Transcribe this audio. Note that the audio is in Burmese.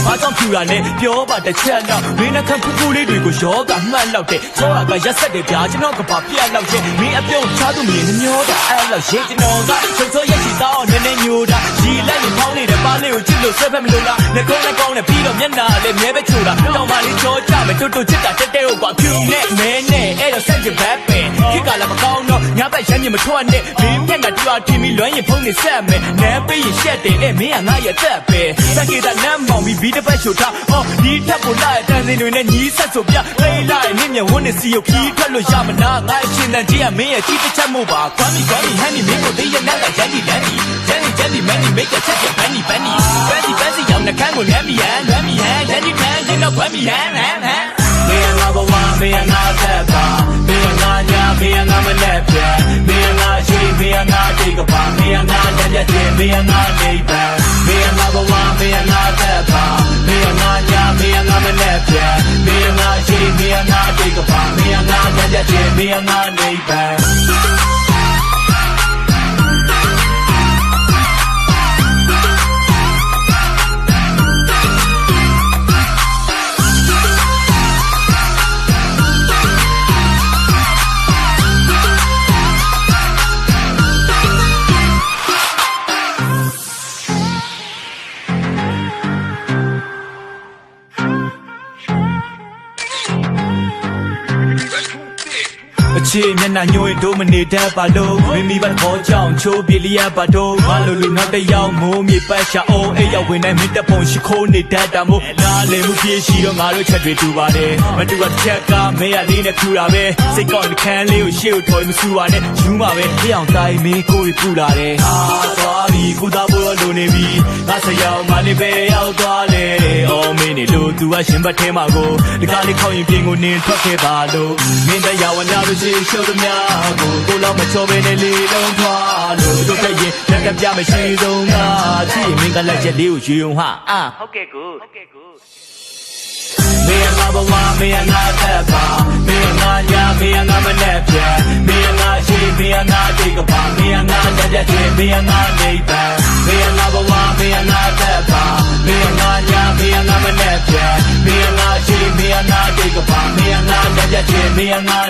ဘာကြောင့်ဖြူတာလဲပြောပါတစ်ချက်တော့မင်းနှခမ်းဖူးဖူးလေးတွေကိုရောကမှတ်လောက်တဲ့ချောတာကရက်ဆက်တယ်ဗျာကျွန်တော်ကဘာပြက်လောက်ရဲ့မင်းအပြုံးချသူမြင်မျောတာအဲ့လောက်ရေးကျွန်တော်ကချုပ်စောရက်ချီတော့နည်းနည်းညိုတာရီလိုက်ရင်ဖောင်းနေတဲ့ပါလေးကိုချစ်လို့ဆွဲဖက်မလို့လားလက်ကောင်းလက်ကောင်းနဲ့ပြီးတော့မျက်နှာလည်းမြဲပဲချိုတာတောင်မလေးချောချမယ်တွတ်တွတ်ချစ်တာတက်တဲ့ဟုတ်ကွာဖြူနဲ့မဲနဲ့အဲ့တော့ဆက်ကြဘက်ပဲခိကလာမကောင်းတော့ညဘက်ရမ်းမြင်မထွက်နဲ့မင်းမျက်နှာတူအထီမီလွမ်းရင်ဖုံးနေဆက်မယ်နမ်းပေးရင်ရှက်တယ်အဲ့မင်းကငါရဲ့သက်ပဲစက်ကေတာနမ်းမောင်ပြီးတစ်ပတ်ချိုထားအော်ဒီထက်ကိုလာတဲ့တန်စင်တွေနဲ့ညီးဆက်ဆိုပြလိမ့်လိုက်မြင့်မြတ်ဝန်းနေစီကိုခီးထွက်လို့ရမနာငါအရှင်တန်ကြီးကမင်းရဲ့ကြီးတစ်ချက်မို့ပါကွမ်းမီဟန်နီမင်းကိုတည့်ရနာကဂျန်ဒီလန်ဒီဂျန်ဒီမန်နီမိတ်ကချက်ချက်ဘန်နီရောက်နှကန်းကိုလမ်းမီဟန်ဂျန်ဒီမန်ရင်တော့ကွမ်းမီဟန်မင်းငါဘဝမင်းငါသက်ပါမင်းငါညာမင်းငါမလက်ပြမင်းငါရှိမင်းငါတိတ်ကပါမင်းငါညက်တဲ့မင်းငါနေပါမင်းငါဘဝမင်းငါသက်ပါမင်းငါညာမင်းငါမလက်ပြမင်းငါရှိမင်းငါတိတ်ကပါမင်းငါညက်တဲ့မင်းငါနေပါချေမျက်နှာညိုရင်တို့မနေတတ်ပါလို့မိမိဘာခေါ်ကြောင်ချိုးပြလျက်ပါတော့ငါလိုလူနောက်တစ်ယောက်မိုးမြေပတ်ရှာအိုးအိပ်ရောက်ဝင်တိုင်းမင်းတပုံရှိခိုးနေတတ်တာမို့နားလေမှုပြေးရှိတော့ငါတို့ချက်တွေတူပါတယ်မတူတဲ့ချက်ကမဲရလေးနဲ့ဖြူတာပဲစိတ်ကောင်းတဲ့ခန်းလေးကိုရှေ့ကိုထော်မဆူပါနဲ့ယူမှာပဲပြအောင်တိုင်းမင်းကိုယ်ပူလာတယ်သွားပြီကုသဖို့လိုနေပြီငါဆရာမလေးပဲရောက်သွားလေအော်မင်းနေလို့သူကရှင်ဘတ်ထဲမှာကိုဒီကားလေးခေါင်းရင်ပြင်ကိုနင်းထွက်ခဲ့ပါလို့မင်းတရားဝင်များလို့ရှိရှုပ်သမျှကိုလောက်မချောဘဲနဲ့လေးလုံးထွားလို့တို့တဲ့ရင်လက်ကပြမရှိဆုံးကချစ်ရင်မင်းကလက်ချက်လေးကိုယူုံဟာဟုတ်ကဲ့ကိုမင်းငါဘဝမင်းငါသက်ပါမင်းငါညာမင်းငါမလက်ပြမင်းငါရှိမင်းငါတိတ်ကပါမင်းငါညက်တဲ့မင်းငါနေပါမင်းငါဘဝမင်းငါသက်ပါမင်းငါညာမင်းငါမလက်ပြမင်းငါရှိမင်းငါတိတ်ကပါမင်းငါညက်တဲ့မင်းငါ